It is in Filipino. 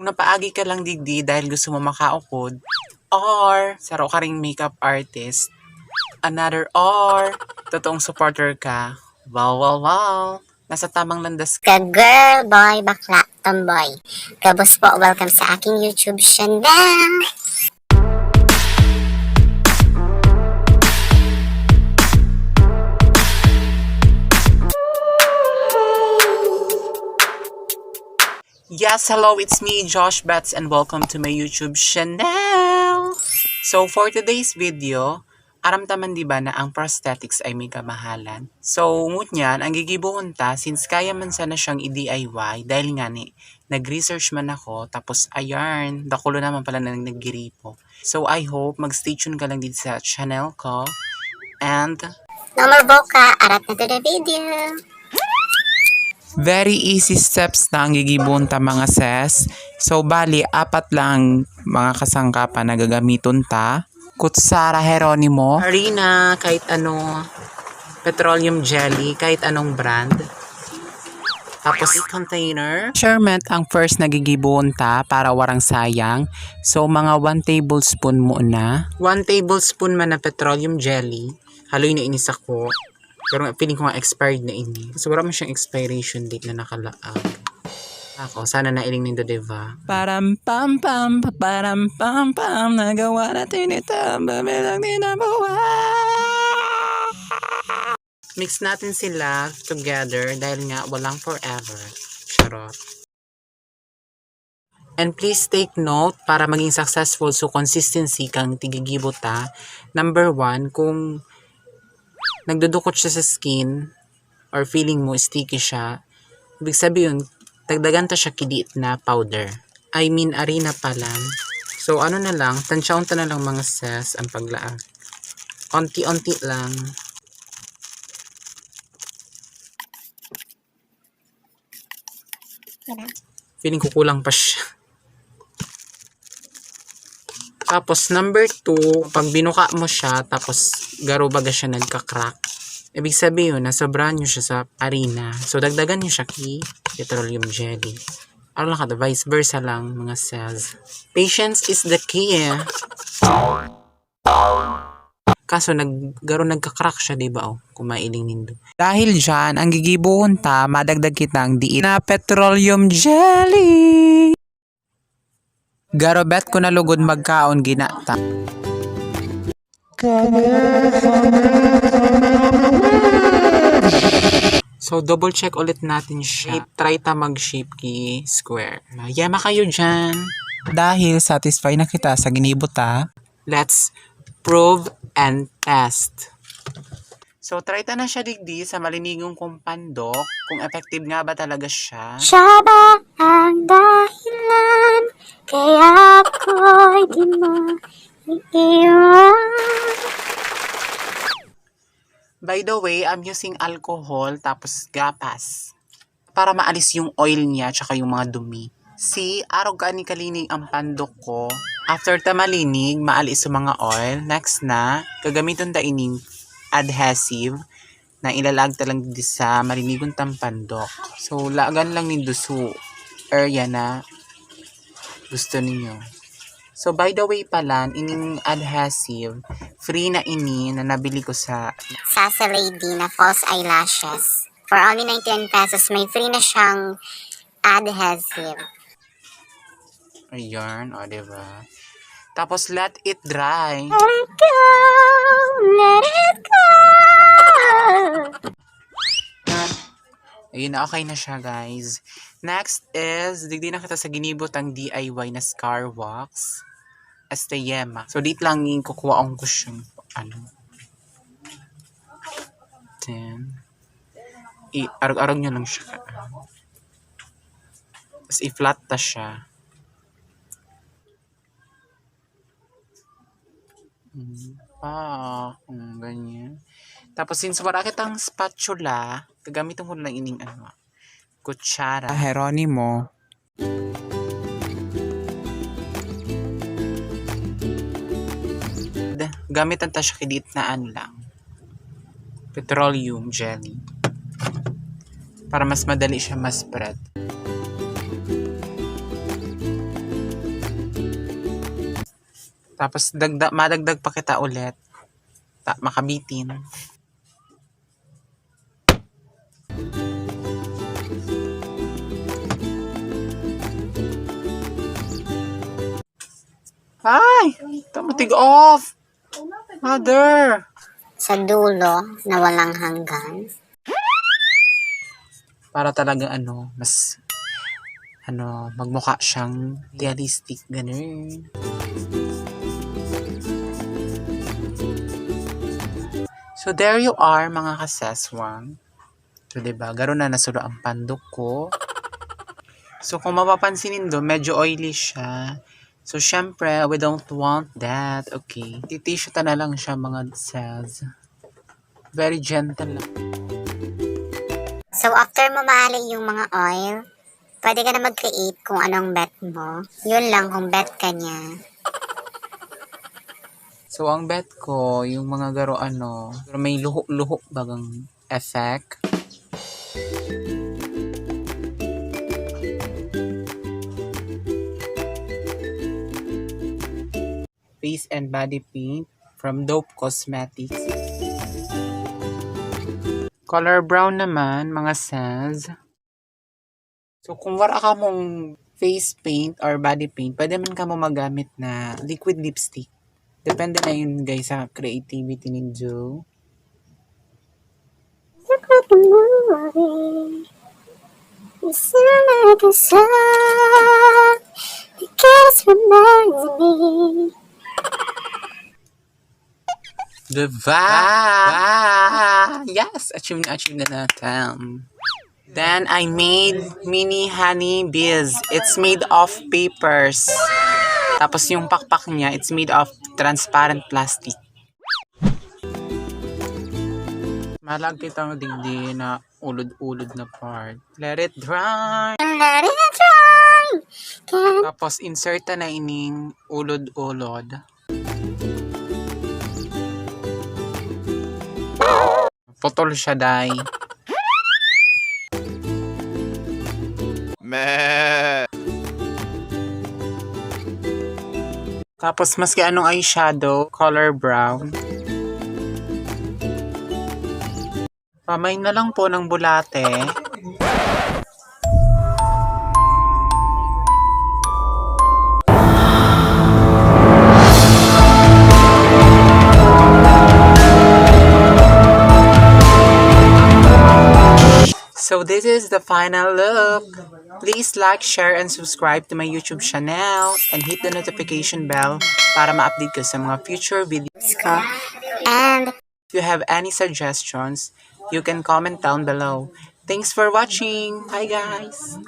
napaagi ka lang digdi dahil gusto mo makaukod, or saro ka ring makeup artist, another or totoong supporter ka, wow, nasa tamang landas ka. Ka-girl, boy, bakla, tomboy. Kabos po, welcome sa aking YouTube channel. Yes, hello, it's me, Josh Betts, and welcome to my YouTube channel. So, for today's video, aramdaman di ba na ang prosthetics ay may kamahalan? So, ngunyan, ang gigibuhon ta, since kaya man sana siyang i-DIY, dahil nga ni, nag-research man ako, tapos ayan, dakulo naman pala na naggiripo. So, I hope mag-stay tuned ka lang dito sa channel ko, and No more boka, arat na to the video. very easy steps na ang gigibon ta mga ses. So, bali, apat lang mga kasangkapan na gagamiton ta. Kutsara Heronimo, harina, kahit ano, petroleum jelly, kahit anong brand. Tapos, container. Measurement ang first na gigibon ta para warang sayang. So, mga 1 tablespoon muna. 1 tablespoon man na petroleum jelly. Haloy na inis ako. Pero feeling ko nga expired na ini. So, wala man siyang expiration date na nakalaag. Ako, sana nailing nindo, diba? Param pam pam, nagawa natin ito, babilang din ang buhay. Mix natin sila together dahil nga walang forever. Charot. And please take note para maging successful so consistency kang tigigibot ta. Number 1, kung nagdudukot siya sa skin or feeling mo sticky siya, ibig sabihin, dagdagan ta siya kidiit na powder. I mean, harina pa lang. So, ano na lang, tansyaon na lang mga ses ang paglaag. Onti-onti lang. Feeling ko kulang pa siya. Tapos, number 2, pag binuka mo siya, tapos garo baga siya nagka-crack. Ibig sabihin, nasobrahan nyo siya sa harina. So, dagdagan nyo siya kay petroleum jelly. Ano lang ka, vice versa lang, mga cells. Patience is the key, eh. Kaso, garo nagka-crack siya, diba, oh, kung mailing nindo. Dahil dyan, ang gigibuhon ta, madagdag kitang diin na petroleum jelly. Garobet ko na lugod magkaon ginata. So, double check ulit natin siya. Try ta mag-shape ki square. Yama kayo dyan. Dahil satisfied na kita sa ginibot ta, let's prove and test. So, try ta na siya digdi sa malinigong kong pandok kung effective nga ba talaga siya. Siya ba ang dahilan kaya ako'y di mo iiwan? By the way, I'm using alcohol tapos gapas para maalis yung oil niya tsaka yung mga dumi. See, araw gaani kalinig ang pandok ko. After ta malinig, maalis yung mga oil. Next na, gagamiton ta ining adhesive na ilalag talang di sa malinigon tang pandok. So, lagan lang ni duso area na gusto ninyo. So, by the way pala, ining adhesive, free na ini na nabili ko sa Lady na false eyelashes. For only 99 pesos, may free na siyang adhesive. Ayan, o, diba? Tapos, let it dry. Let it go, let it go. Ayun, okay na siya, guys. Next is, digdi na kita sa ginibot ang DIY na scarwax. Esteyema. So, dito lang yung kukuha ang kusyong, Then, arog-arog nyo lang siya. Tapos, i-flat ta siya. Ganyan. Tapos, since wala kitang spatula, gagamitin ko lang ining kutsara. Heronimo. Gamitan ta siya kidit na lang. Petroleum jelly. Para mas madali siya ma-spread. Tapos madagdag pa kita ulit. Makabitin. Ay! Tamatig off! Mother! Sa dulo na walang hanggan. Para talaga mas magmukha siyang realistic, ganun. So, there you are, mga kaseswang. So, diba, garo na nasulo ang pandok ko. So, kung mapapansinin do, medyo oily siya. So, syempre, we don't want that. Okay. Titissue na lang siya, mga cells. Very gentle lang. So, after mo maali yung mga oil, pwede ka na mag-create kung anong bet mo. Yun lang kung bet ka niya. So, ang bet ko, yung mga garo pero may luho-luho bagang effect. Face and body paint from Dope Cosmetics. Color brown naman, mga cells. So, kung wala ka mong face paint or body paint, pwede man ka mo magamit na liquid lipstick. Depende na yun, guys, sa creativity ni Joe. Diba? Yes! Achieve na natin. Then, I made mini honey bees. It's made of papers. Tapos yung pakpak niya, it's made of transparent plastic. Malag kitang digdi na ulod-ulod na part. Let it dry. Let it dry. Tapos, insert na ining ulod-ulod. Putol siya, day. Tapos, maski anong eyeshadow, color brown. Pamay na lang po ng bulate. So this is the final look. Please like, share, and subscribe to my YouTube channel and hit the notification bell para ma-update ka sa mga future videos ko. And If you have any suggestions, you can comment down below. Thanks for watching. Bye guys!